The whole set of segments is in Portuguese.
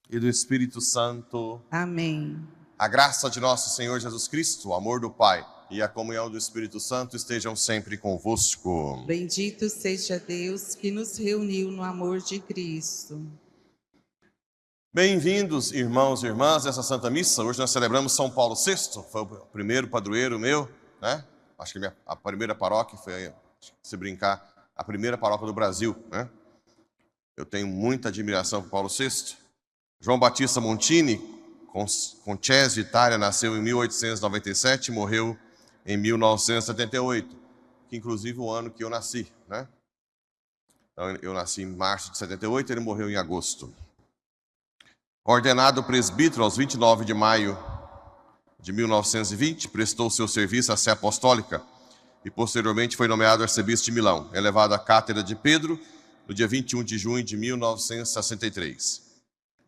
e do Espírito Santo. Amém. A graça de nosso Senhor Jesus Cristo, o amor do Pai e a comunhão do Espírito Santo estejam sempre convosco. Bendito seja Deus que nos reuniu no amor de Cristo. Bem-vindos, irmãos e irmãs, nessa Santa Missa. Hoje nós celebramos São Paulo VI, foi o primeiro padroeiro meu, né? Acho que a primeira paróquia foi, se brincar, a primeira paróquia do Brasil, né? Eu tenho muita admiração por Paulo VI. João Batista Montini, Concese, Itália, nasceu em 1897 e morreu em 1978, que inclusive o ano que eu nasci, né? Então, eu nasci em março de 78, ele morreu em agosto. Ordenado presbítero aos 29 de maio de 1920, prestou seu serviço à Sé Apostólica e posteriormente foi nomeado arcebispo de Milão, elevado à cátedra de Pedro no dia 21 de junho de 1963.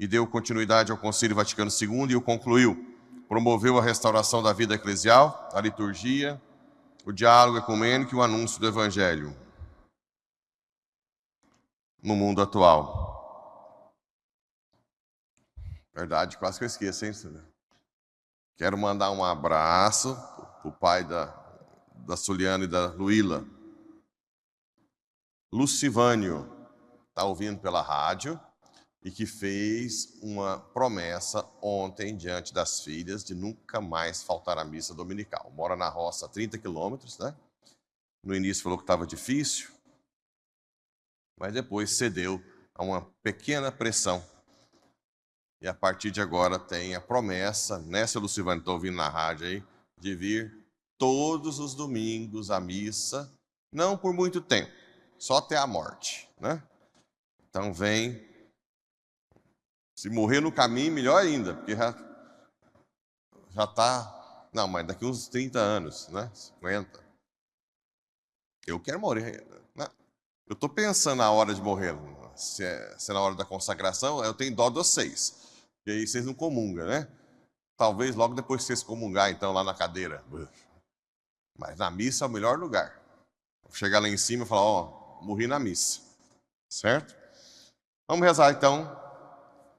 E deu continuidade ao Concílio Vaticano II e o concluiu. Promoveu a restauração da vida eclesial, a liturgia, o diálogo ecumênico e o anúncio do Evangelho no mundo atual. Verdade, quase que eu esqueço, hein? Quero mandar um abraço para o pai da Suliana e da Luíla. Lucivânio, está ouvindo pela rádio, e que fez uma promessa ontem diante das filhas de nunca mais faltar à missa dominical. Mora na roça a 30 quilômetros, né? No início falou que estava difícil, mas depois cedeu a uma pequena pressão. E a partir de agora tem a promessa, né, seu Lucivânio, está ouvindo na rádio aí, de vir todos os domingos à missa, não por muito tempo, só até a morte, né? Então vem. Se morrer no caminho, melhor ainda, porque já está... Não, mas daqui uns 30 anos, né? 50. Eu quero morrer. Né? Eu estou pensando na hora de morrer. Se é na hora da consagração, eu tenho dó de vocês. Porque aí vocês não comungam, né? Talvez logo depois que vocês comungar, então, lá na cadeira. Mas na missa é o melhor lugar. Vou chegar lá em cima e falar, ó, morri na missa. Certo? Vamos rezar, então,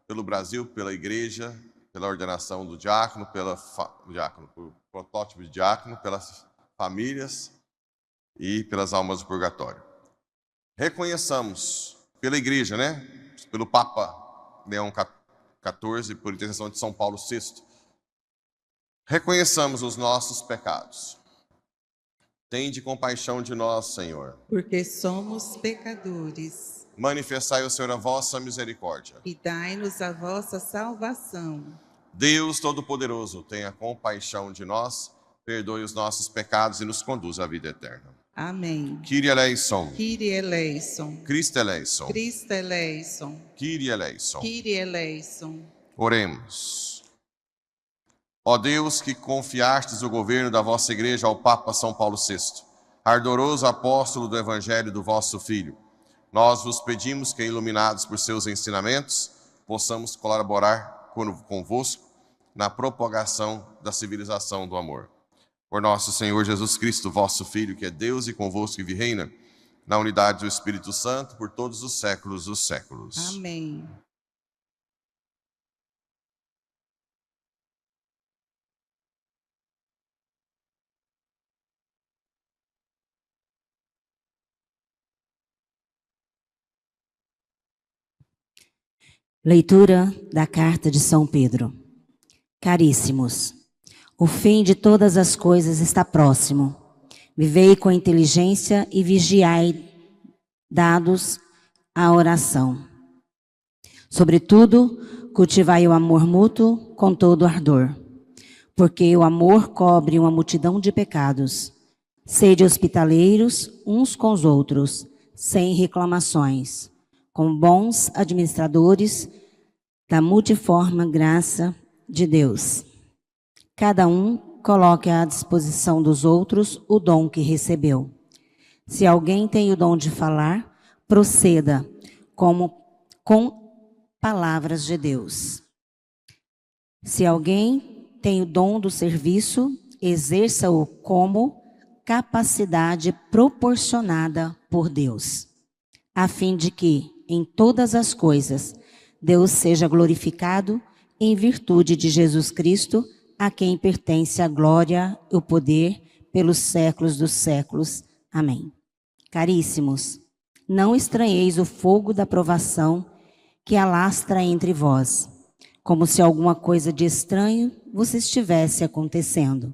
pelo Brasil, pela igreja, pela ordenação do diácono, pelo protótipo de diácono, pelas famílias e pelas almas do purgatório. Reconheçamos, pela igreja, né? Pelo Papa Leão XIV, por intercessão de São Paulo VI, reconheçamos os nossos pecados. Tende compaixão de nós, Senhor. Porque somos pecadores. Manifestai ao Senhor a vossa misericórdia. E dai-nos a vossa salvação. Deus Todo-Poderoso, tenha compaixão de nós, perdoe os nossos pecados e nos conduza à vida eterna. Amém. Kyrie eleison. Kyrie eleison. Christe eleison. Christe eleison. Kyrie eleison. Kyrie eleison. Oremos. Ó Deus, que confiastes o governo da vossa igreja ao Papa São Paulo VI, ardoroso apóstolo do Evangelho do vosso Filho, nós vos pedimos que, iluminados por seus ensinamentos, possamos colaborar convosco na propagação da civilização do amor. Por nosso Senhor Jesus Cristo, vosso Filho, que é Deus e convosco que reina, na unidade do Espírito Santo, por todos os séculos dos séculos. Amém. Leitura da Carta de São Pedro. Caríssimos, o fim de todas as coisas está próximo. Vivei com inteligência e vigiai, dados à oração. Sobretudo, cultivai o amor mútuo com todo ardor, porque o amor cobre uma multidão de pecados. Sede hospitaleiros uns com os outros, sem reclamações, com bons administradores da multiforme graça de Deus. Cada um coloque à disposição dos outros o dom que recebeu. Se alguém tem o dom de falar, proceda com palavras de Deus. Se alguém tem o dom do serviço, exerça-o como capacidade proporcionada por Deus, a fim de que, em todas as coisas, Deus seja glorificado em virtude de Jesus Cristo, a quem pertence a glória e o poder pelos séculos dos séculos. Amém. Caríssimos, não estranheis o fogo da provação que alastra entre vós, como se alguma coisa de estranho vos estivesse acontecendo.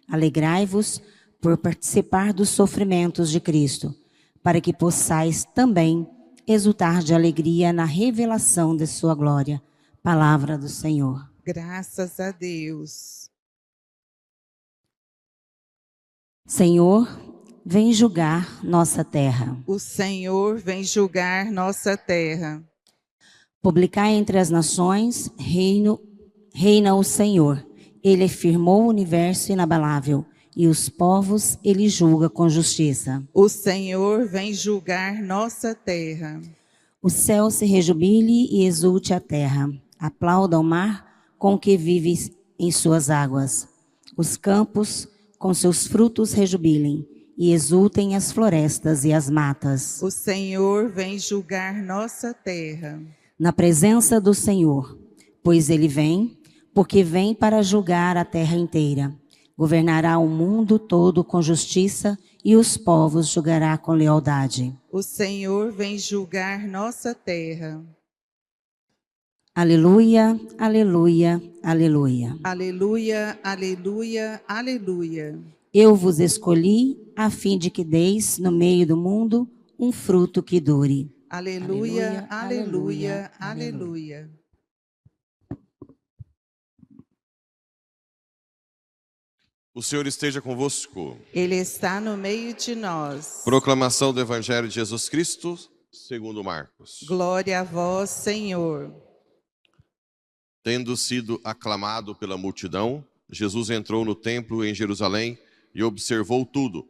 Alegrai-vos por participar dos sofrimentos de Cristo, para que possais também exultar de alegria na revelação de sua glória. Palavra do Senhor. Graças a Deus. Senhor, vem julgar nossa terra. O Senhor vem julgar nossa terra. Publicai entre as nações, reina o Senhor. Ele firmou o universo inabalável, e os povos ele julga com justiça. O Senhor vem julgar nossa terra. O céu se rejubile e exulte a terra. Aplauda o mar com que vive em suas águas. Os campos com seus frutos rejubilem, e exultem as florestas e as matas. O Senhor vem julgar nossa terra. Na presença do Senhor, pois ele vem, porque vem para julgar a terra inteira. Governará o mundo todo com justiça e os povos julgará com lealdade. O Senhor vem julgar nossa terra. Aleluia, aleluia, aleluia. Aleluia, aleluia, aleluia. Eu vos escolhi a fim de que deis no meio do mundo um fruto que dure. Aleluia, aleluia, aleluia. O Senhor esteja convosco. Ele está no meio de nós. Proclamação do Evangelho de Jesus Cristo, segundo Marcos. Glória a vós, Senhor. Tendo sido aclamado pela multidão, Jesus entrou no templo em Jerusalém e observou tudo.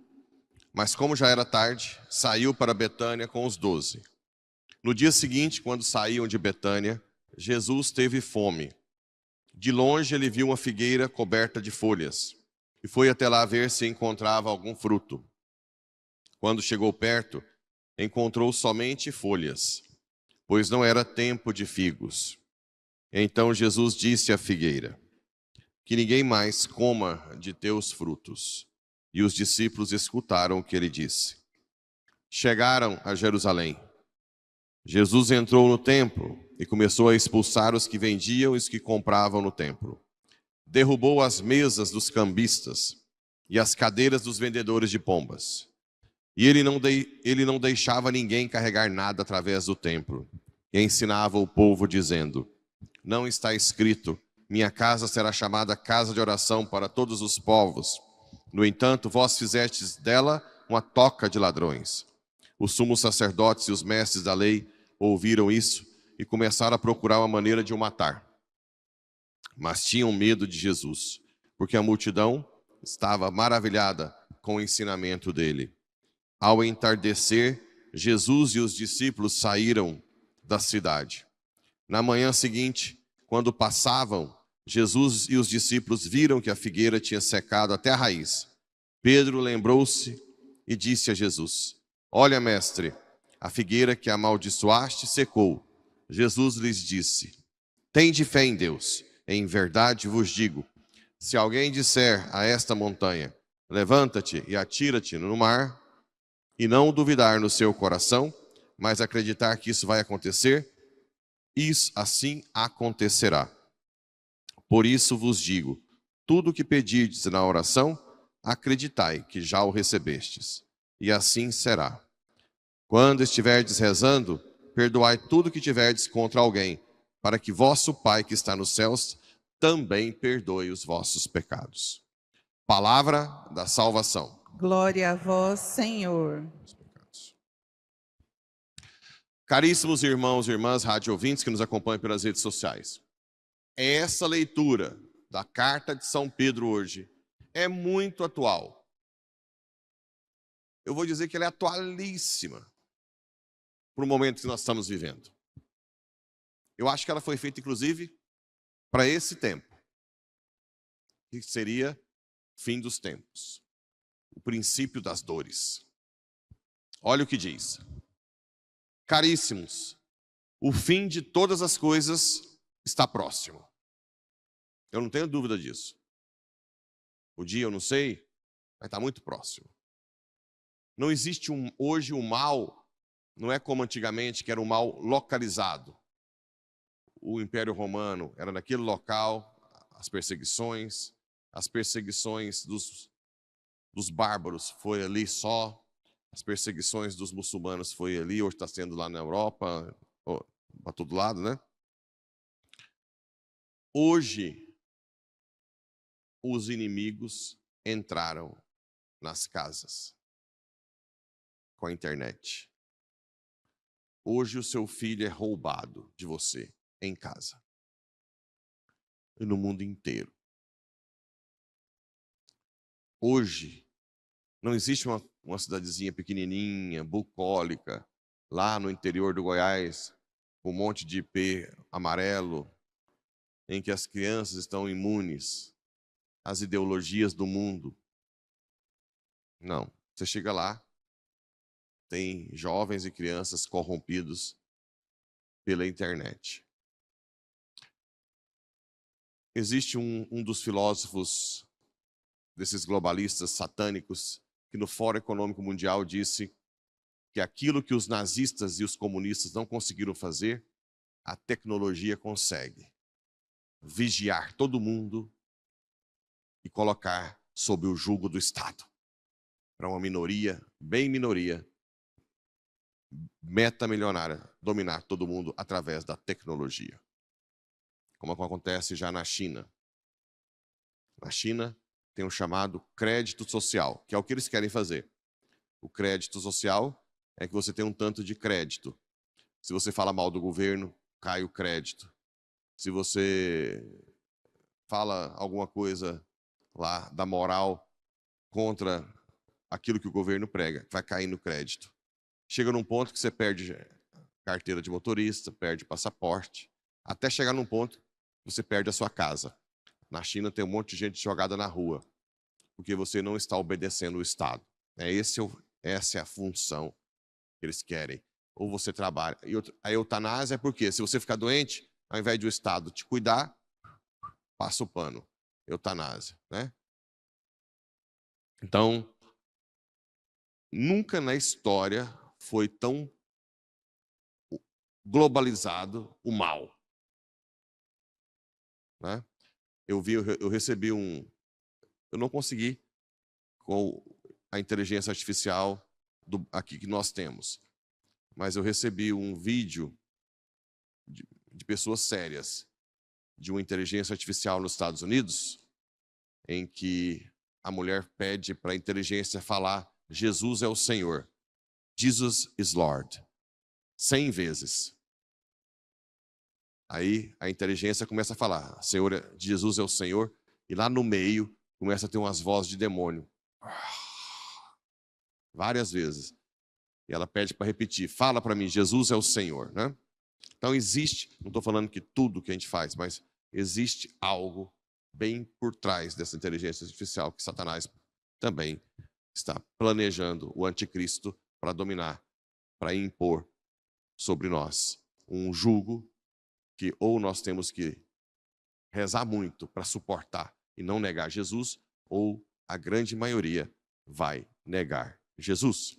Mas como já era tarde, saiu para Betânia com os 12. No dia seguinte, quando saíam de Betânia, Jesus teve fome. De longe ele viu uma figueira coberta de folhas e foi até lá ver se encontrava algum fruto. Quando chegou perto, encontrou somente folhas, pois não era tempo de figos. Então Jesus disse à figueira: que ninguém mais coma de teus frutos. E os discípulos escutaram o que ele disse. Chegaram a Jerusalém. Jesus entrou no templo e começou a expulsar os que vendiam e os que compravam no templo. Derrubou as mesas dos cambistas e as cadeiras dos vendedores de pombas. E ele não deixava ninguém carregar nada através do templo. E ensinava o povo dizendo: não está escrito, minha casa será chamada casa de oração para todos os povos. No entanto, vós fizestes dela uma toca de ladrões. Os sumos sacerdotes e os mestres da lei ouviram isso e começaram a procurar uma maneira de o matar. Mas tinham medo de Jesus, porque a multidão estava maravilhada com o ensinamento dele. Ao entardecer, Jesus e os discípulos saíram da cidade. Na manhã seguinte, quando passavam, Jesus e os discípulos viram que a figueira tinha secado até a raiz. Pedro lembrou-se e disse a Jesus: olha, mestre, a figueira que amaldiçoaste secou. Jesus lhes disse: tende fé em Deus. Em verdade vos digo, se alguém disser a esta montanha: levanta-te e atira-te no mar, e não duvidar no seu coração, mas acreditar que isso vai acontecer, isso assim acontecerá. Por isso vos digo, tudo o que pedirdes na oração, acreditai que já o recebestes, e assim será. Quando estiverdes rezando, perdoai tudo que tiverdes contra alguém, para que vosso Pai que está nos céus também perdoe os vossos pecados. Palavra da salvação. Glória a vós, Senhor. Caríssimos irmãos e irmãs, rádio ouvintes que nos acompanham pelas redes sociais. Essa leitura da carta de São Pedro hoje é muito atual. Eu vou dizer que ela é atualíssima para o momento que nós estamos vivendo. Eu acho que ela foi feita, inclusive, para esse tempo, que seria fim dos tempos, o princípio das dores. Olha o que diz. Caríssimos, O fim de todas as coisas está próximo. Eu não tenho dúvida disso. O dia eu não sei, mas está muito próximo. Não existe hoje o mal, não é como antigamente, que era um mal localizado. O Império Romano era naquele local, as perseguições dos bárbaros foi ali só, as perseguições dos muçulmanos foi ali, hoje está sendo lá na Europa, para todo lado, né? Hoje, os inimigos entraram nas casas com a internet. Hoje o seu filho é roubado de você em casa e no mundo inteiro. Hoje não existe uma cidadezinha pequenininha, bucólica, lá no interior do Goiás, com um monte de IP amarelo, em que as crianças estão imunes às ideologias do mundo. Não, você chega lá, tem jovens e crianças corrompidos pela internet. Existe um dos filósofos desses globalistas satânicos que no Fórum Econômico Mundial disse que aquilo que os nazistas e os comunistas não conseguiram fazer, a tecnologia consegue. Vigiar todo mundo e colocar sob o jugo do Estado. Para uma minoria, bem minoria, metamilionária, dominar todo mundo através da tecnologia. Como acontece já na China. Na China tem o chamado crédito social, que é o que eles querem fazer. O crédito social é que você tem um tanto de crédito. Se você fala mal do governo, cai o crédito. Se você fala alguma coisa lá da moral contra aquilo que o governo prega, vai cair no crédito. Chega num ponto que você perde carteira de motorista, perde passaporte, até chegar num ponto que você perde a sua casa. Na China tem um monte de gente jogada na rua, porque você não está obedecendo o Estado. Essa é a função que eles querem. Ou você trabalha. A eutanásia é porque, se você ficar doente, ao invés de o Estado te cuidar, passa o pano. Eutanásia, né? Então, nunca na história foi tão globalizado o mal. Né? Eu recebi eu não consegui com a inteligência artificial aqui que nós temos, mas eu recebi um vídeo de pessoas sérias de uma inteligência artificial nos Estados Unidos, em que a mulher pede para a inteligência falar Jesus é o Senhor. Jesus is Lord. 100 vezes. Aí a inteligência começa a falar, Jesus é o Senhor, e lá no meio começa a ter umas vozes de demônio. Várias vezes. E ela pede para repetir, fala para mim, Jesus é o Senhor. Né? Então existe, não estou falando que tudo que a gente faz, mas existe algo bem por trás dessa inteligência artificial que Satanás também está planejando o anticristo para dominar, para impor sobre nós um jugo que ou nós temos que rezar muito para suportar e não negar Jesus, ou a grande maioria vai negar Jesus.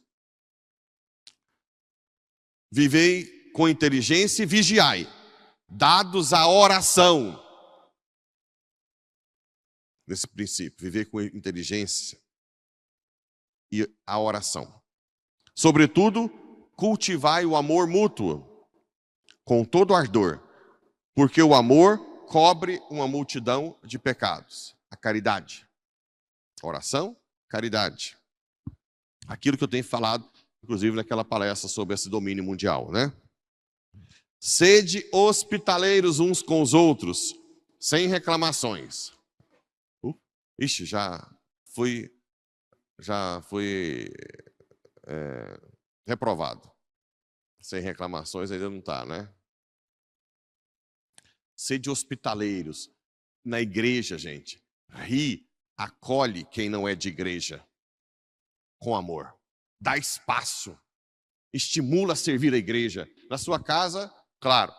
Vivei com inteligência e vigiai, dados à oração. Nesse princípio, viver com inteligência e a oração. Sobretudo, cultivai o amor mútuo, com todo ardor, porque o amor cobre uma multidão de pecados. A caridade. Oração, caridade. Aquilo que eu tenho falado, inclusive naquela palestra sobre esse domínio mundial, né? Sede hospitaleiros uns com os outros, sem reclamações. Ixi, já fui reprovado. Sem reclamações ainda não está, né? Sede hospitaleiros. Na igreja, gente, ri, acolhe quem não é de igreja com amor. Dá espaço. Estimula a servir a igreja. Na sua casa, Claro,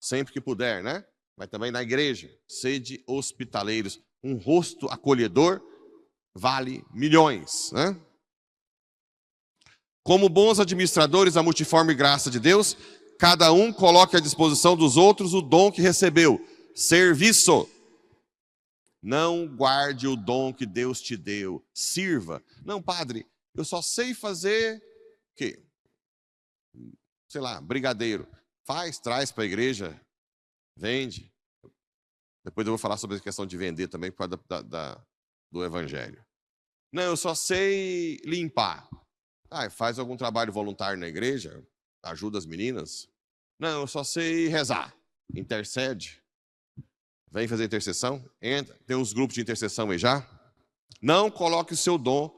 sempre que puder, né? Mas também na igreja. Sede hospitaleiros. Um rosto acolhedor vale milhões, né? Como bons administradores da multiforme graça de Deus, cada um coloque à disposição dos outros o dom que recebeu. Serviço. Não guarde o dom que Deus te deu. Sirva. Não, padre, eu só sei fazer o quê? Sei lá, brigadeiro. Faz, traz para a igreja, vende. Depois eu vou falar sobre a questão de vender também por causa do evangelho. Não, eu só sei limpar. Faz algum trabalho voluntário na igreja, ajuda as meninas. Não, eu só sei rezar. Intercede. Vem fazer intercessão. Entra. Tem uns grupos de intercessão aí já. Não coloque o seu dom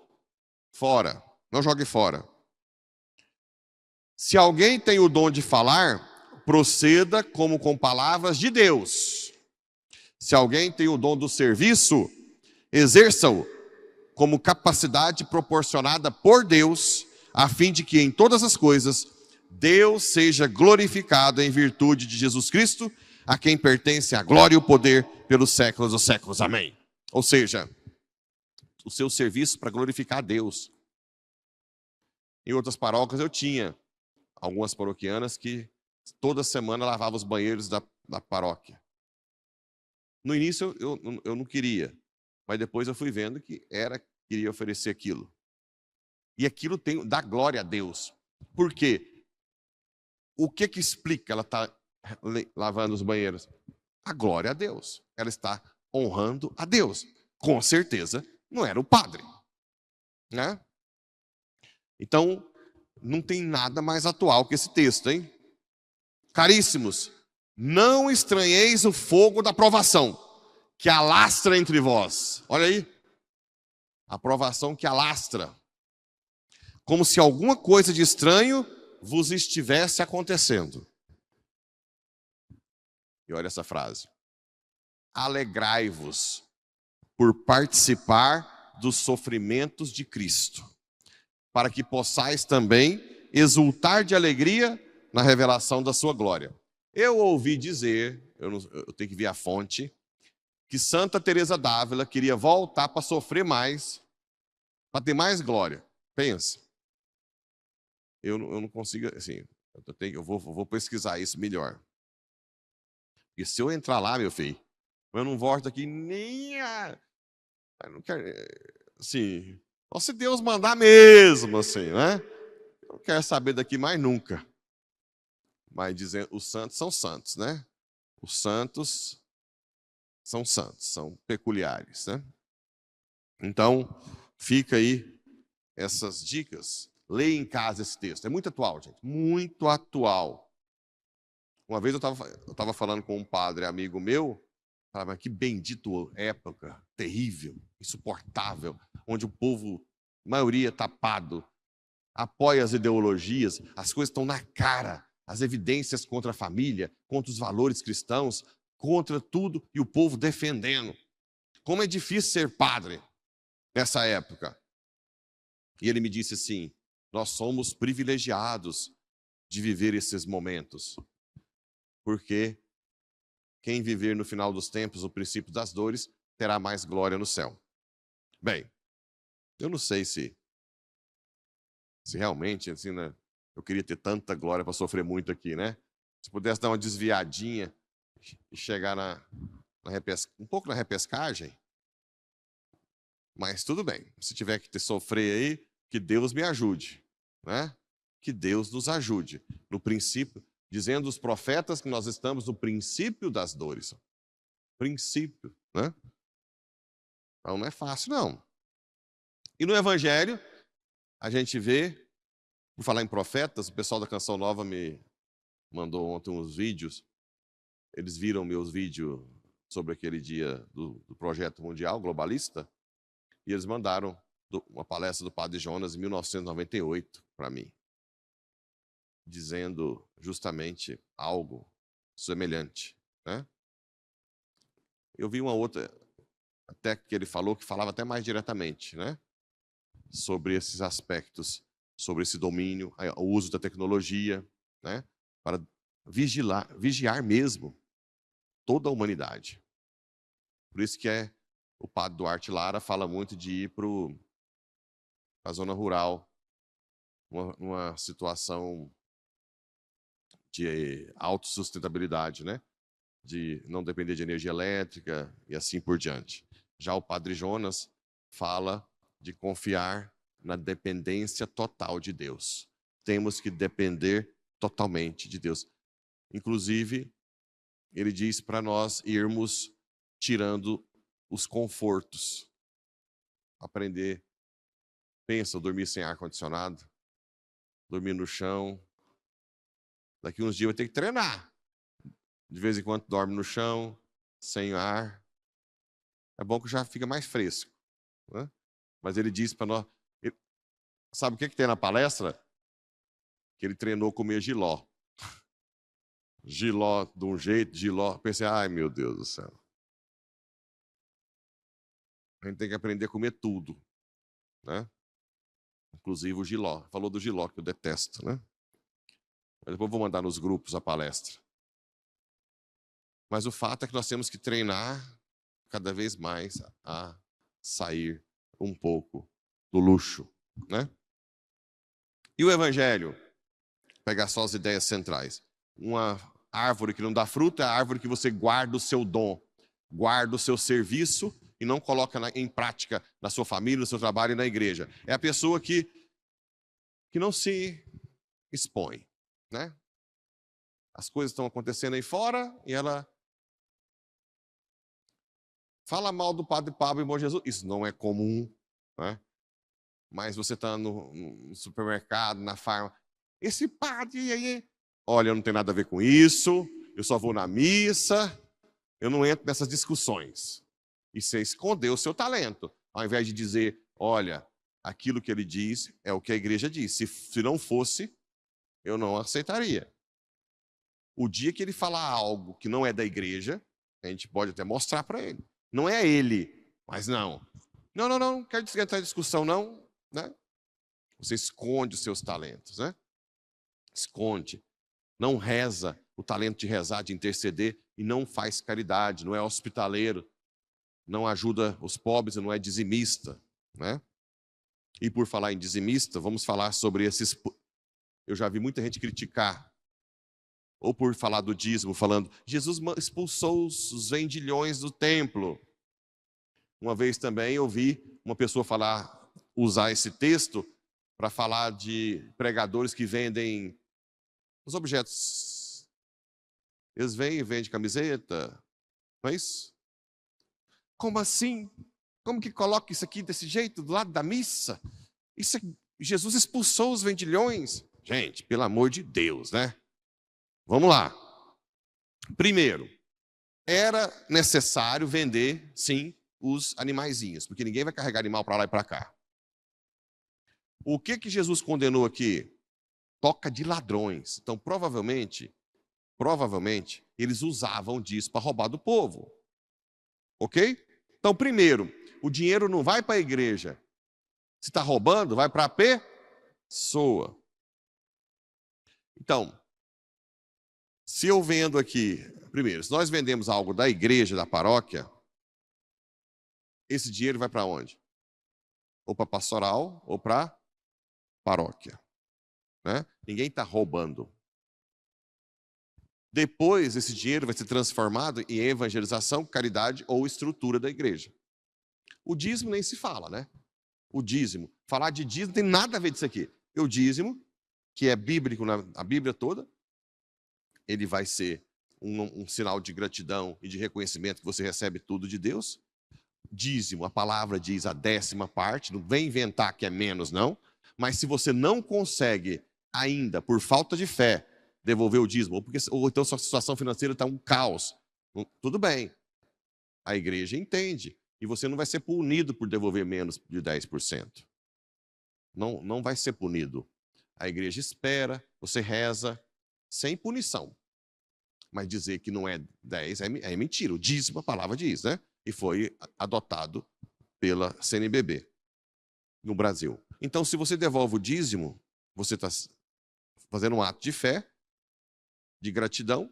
fora. Não jogue fora. Se alguém tem o dom de falar, proceda como com palavras de Deus. Se alguém tem o dom do serviço, exerça-o como capacidade proporcionada por Deus, a fim de que em todas as coisas Deus seja glorificado em virtude de Jesus Cristo, a quem pertence a glória e o poder pelos séculos dos séculos. Amém. Ou seja, o seu serviço para glorificar a Deus. Em outras paróquias eu tinha algumas paroquianas que toda semana lavavam os banheiros da paróquia. No início eu não queria, mas depois eu fui vendo que queria oferecer aquilo. E aquilo dá glória a Deus. Por quê? O que explica ela estar lavando os banheiros? A glória a Deus. Ela está honrando a Deus. Com certeza não era o padre, né? Então, não tem nada mais atual que esse texto, hein? Caríssimos, não estranheis o fogo da provação, que alastra entre vós. Olha aí. A provação que alastra. Como se alguma coisa de estranho vos estivesse acontecendo. E olha essa frase. Alegrai-vos por participar dos sofrimentos de Cristo, para que possais também exultar de alegria na revelação da sua glória. Eu ouvi dizer, eu tenho que ver a fonte, que Santa Teresa d'Ávila queria voltar para sofrer mais, para ter mais glória. Pensa. Eu não consigo, assim, eu vou pesquisar isso melhor. E se eu entrar lá, meu filho, eu não volto aqui nem a... Eu não quero, assim, só se Deus mandar mesmo, assim, né? Eu não quero saber daqui mais nunca. Mas dizendo, os santos são santos, né? Os santos são peculiares, né? Então, fica aí essas dicas. Leia em casa esse texto. É muito atual, gente. Muito atual. Uma vez eu estava falando com um padre amigo meu, falava, que bendito época, terrível, insuportável, onde o povo, a maioria tapado, apoia as ideologias, as coisas estão na cara, as evidências contra a família, contra os valores cristãos, contra tudo, e o povo defendendo. Como é difícil ser padre nessa época. E ele me disse assim, nós somos privilegiados de viver esses momentos, porque quem viver no final dos tempos o princípio das dores terá mais glória no céu. Bem, eu não sei se realmente, assim, né, eu queria ter tanta glória para sofrer muito aqui, né? Se pudesse dar uma desviadinha e chegar um pouco na repescagem, mas tudo bem. Se tiver que sofrer aí, que Deus me ajude, né? Que Deus nos ajude. No princípio, dizendo os profetas que nós estamos no princípio das dores. Princípio, né? Então não é fácil, não. E no Evangelho, a gente vê, por falar em profetas, o pessoal da Canção Nova me mandou ontem uns vídeos. Eles viram meus vídeos sobre aquele dia do projeto mundial globalista e eles mandaram uma palestra do Padre Jonas em 1998 para mim, dizendo justamente algo semelhante, né? Eu vi uma outra, até que ele falou, que falava até mais diretamente, né? Sobre esses aspectos, sobre esse domínio, o uso da tecnologia, né? Para vigiar mesmo toda a humanidade. Por isso que o padre Duarte Lara fala muito de ir para a zona rural, numa situação de autossustentabilidade, né? De não depender de energia elétrica e assim por diante. Já o padre Jonas fala de confiar na dependência total de Deus. Temos que depender totalmente de Deus. Inclusive, ele diz para nós irmos tirando os confortos. Aprender. Pensa, dormir sem ar-condicionado, dormir no chão. Daqui uns dias vai ter que treinar. De vez em quando dorme no chão, sem ar. É bom que já fica mais fresco, né? Mas ele diz para nós... Sabe o que tem na palestra? Que ele treinou comer jiló. Jiló de um jeito, jiló... Pensei, ai meu Deus do céu. A gente tem que aprender a comer tudo, né? Inclusive o jiló. Falou do jiló, que eu detesto, né? Mas depois eu vou mandar nos grupos a palestra. Mas o fato é que nós temos que treinar cada vez mais a sair um pouco do luxo, né? E o evangelho? Pegar só as ideias centrais. Uma árvore que não dá fruto é a árvore que você guarda o seu dom, guarda o seu serviço e não coloca em prática na sua família, no seu trabalho e na igreja. É a pessoa que não se expõe, né? As coisas estão acontecendo aí fora e ela fala mal do Padre Pablo e Bom Jesus. Isso não é comum, né? Mas você está no supermercado, na farma. Esse padre aí, olha, eu não tenho nada a ver com isso, eu só vou na missa, eu não entro nessas discussões. E você escondeu o seu talento, ao invés de dizer, olha, aquilo que ele diz é o que a igreja diz. Se não fosse, eu não aceitaria. O dia que ele falar algo que não é da igreja, a gente pode até mostrar para ele. Não é ele, mas não. Não quero entrar em discussão, não. Né? Você esconde os seus talentos, né? Esconde. Não reza o talento de rezar, de interceder, e não faz caridade, não é hospitaleiro, não ajuda os pobres, não é dizimista, né? E por falar em dizimista, vamos falar sobre esses... Eu já vi muita gente criticar, ou por falar do dízimo, falando, Jesus expulsou os vendilhões do templo. Uma vez também eu vi uma pessoa usar esse texto para falar de pregadores que vendem os objetos. Eles vêm e vendem camiseta, não é isso? Como assim? Como que coloca isso aqui desse jeito, do lado da missa? Isso é... Jesus expulsou os vendilhões. Gente, pelo amor de Deus, né? Vamos lá. Primeiro, era necessário vender, sim, os animaizinhos, porque ninguém vai carregar animal para lá e para cá. O que Jesus condenou aqui? Toca de ladrões. Então, provavelmente, eles usavam disso para roubar do povo. Ok? Então, primeiro, o dinheiro não vai para a igreja. Se está roubando, vai para a pessoa. Então, se eu vendo aqui, primeiro, se nós vendemos algo da igreja, da paróquia, esse dinheiro vai para onde? Ou para pastoral, ou para paróquia. Né? Ninguém está roubando. Depois, esse dinheiro vai ser transformado em evangelização, caridade ou estrutura da igreja. O dízimo nem se fala, né? O dízimo. Falar de dízimo não tem nada a ver disso aqui. O dízimo, que é bíblico na Bíblia toda, ele vai ser um sinal de gratidão e de reconhecimento que você recebe tudo de Deus. Dízimo, a palavra diz a 10ª parte, não vem inventar que é menos, não. Mas se você não consegue ainda, por falta de fé, devolver o dízimo, ou então sua situação financeira está um caos, tudo bem. A igreja entende. E você não vai ser punido por devolver menos de 10%. Não vai ser punido. A igreja espera, você reza, sem punição. Mas dizer que não é 10 é mentira. O dízimo, a palavra diz, né? E foi adotado pela CNBB no Brasil. Então, se você devolve o dízimo, você está fazendo um ato de fé, de gratidão,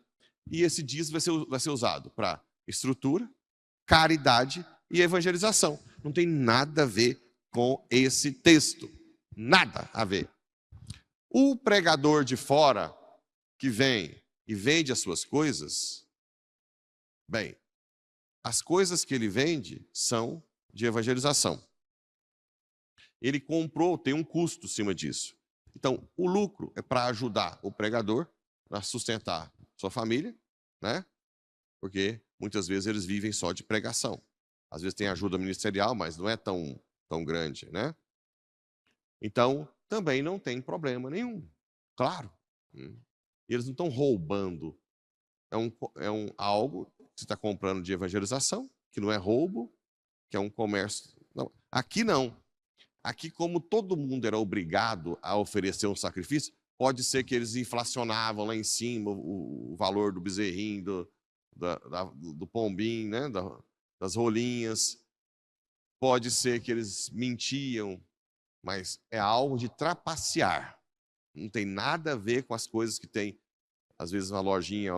e esse dízimo vai ser usado para estrutura, caridade e evangelização. Não tem nada a ver com esse texto. Nada a ver. O pregador de fora que vem e vende as suas coisas, bem, as coisas que ele vende são de evangelização. Ele comprou, tem um custo em cima disso. Então, o lucro é para ajudar o pregador a sustentar sua família, né? Porque muitas vezes eles vivem só de pregação. Às vezes tem ajuda ministerial, mas não é tão grande, né? Então, também não tem problema nenhum. Claro. Eles não estão roubando. É algo que você está comprando de evangelização, que não é roubo, que é um comércio. Não. Aqui não. Aqui, como todo mundo era obrigado a oferecer um sacrifício, pode ser que eles inflacionavam lá em cima o valor do bezerrinho, do pombinho, né? Das rolinhas. Pode ser que eles mentiam, mas é algo de trapacear. Não tem nada a ver com as coisas que tem, às vezes, uma lojinha.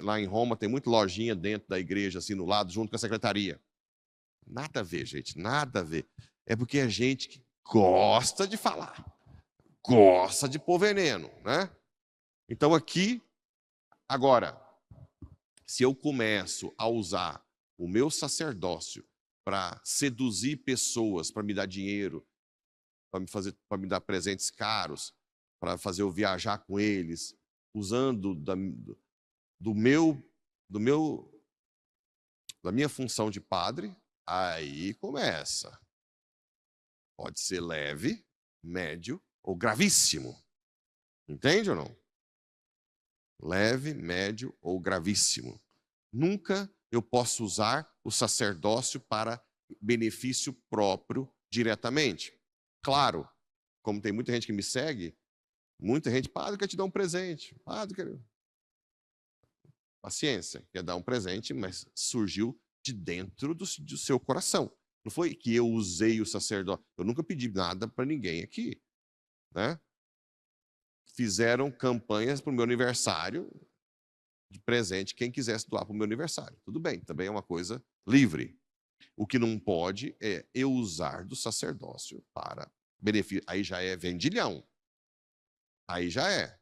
Lá em Roma tem muita lojinha dentro da igreja, assim, no lado, junto com a secretaria. Nada a ver, gente, nada a ver. É porque é gente que gosta de falar, gosta de pôr veneno, né? Então aqui, agora, se eu começo a usar o meu sacerdócio para seduzir pessoas, para me dar dinheiro, para me dar presentes caros, para fazer eu viajar com eles, usando da minha função de padre, aí começa. Pode ser leve, médio ou gravíssimo. Entende ou não? Leve, médio ou gravíssimo. Nunca eu posso usar o sacerdócio para benefício próprio diretamente. Claro, como tem muita gente que me segue, muita gente, padre, quer te dar um presente. Padre, quer... Paciência, quer dar um presente, mas surgiu de dentro do seu coração. Não foi que eu usei o sacerdócio. Eu nunca pedi nada para ninguém aqui, né? Fizeram campanhas para o meu aniversário de presente, quem quisesse doar para o meu aniversário. Tudo bem, também é uma coisa livre. O que não pode é eu usar do sacerdócio para benefício. Aí já é vendilhão. Aí já é.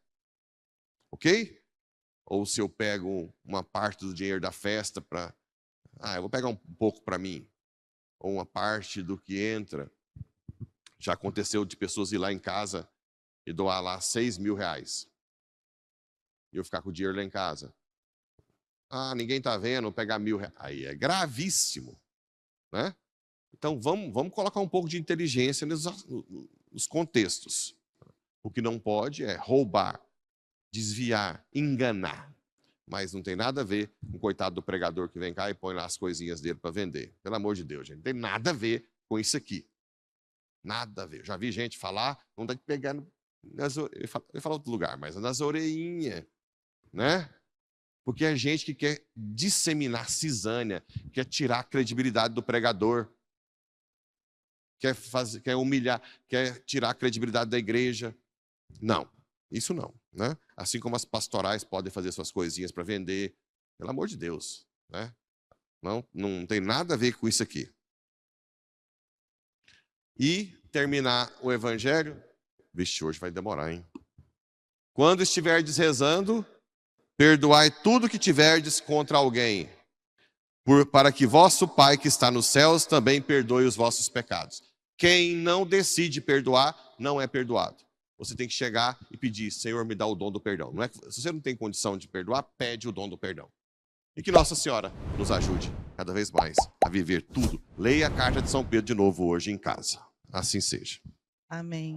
Ok? Ou se eu pego uma parte do dinheiro da festa para... eu vou pegar um pouco para mim. Ou uma parte do que entra. Já aconteceu de pessoas ir lá em casa e doar lá R$6.000. E eu ficar com o dinheiro lá em casa. Ninguém está vendo, vou pegar R$1.000. Aí é gravíssimo, né? Então vamos colocar um pouco de inteligência nos contextos. O que não pode é roubar, desviar, enganar. Mas não tem nada a ver com o coitado do pregador que vem cá e põe lá as coisinhas dele para vender. Pelo amor de Deus, gente. Não tem nada a ver com isso aqui. Nada a ver. Já vi gente falar, não dá de pegar eu falo outro lugar, mas nas orelhinhas, né? Porque é gente que quer disseminar cisânia, quer tirar a credibilidade do pregador, quer humilhar, quer tirar a credibilidade da igreja. Não. Isso não, né? Assim como as pastorais podem fazer suas coisinhas para vender, pelo amor de Deus, né? Não tem nada a ver com isso aqui. E terminar o evangelho, vixe, hoje vai demorar, hein? Quando estiverdes rezando, perdoai tudo que tiverdes contra alguém, para que vosso Pai que está nos céus também perdoe os vossos pecados. Quem não decide perdoar, não é perdoado. Você tem que chegar e pedir, Senhor, me dá o dom do perdão. Não é, se você não tem condição de perdoar, pede o dom do perdão. E que Nossa Senhora nos ajude cada vez mais a viver tudo. Leia a carta de São Pedro de novo hoje em casa. Assim seja. Amém.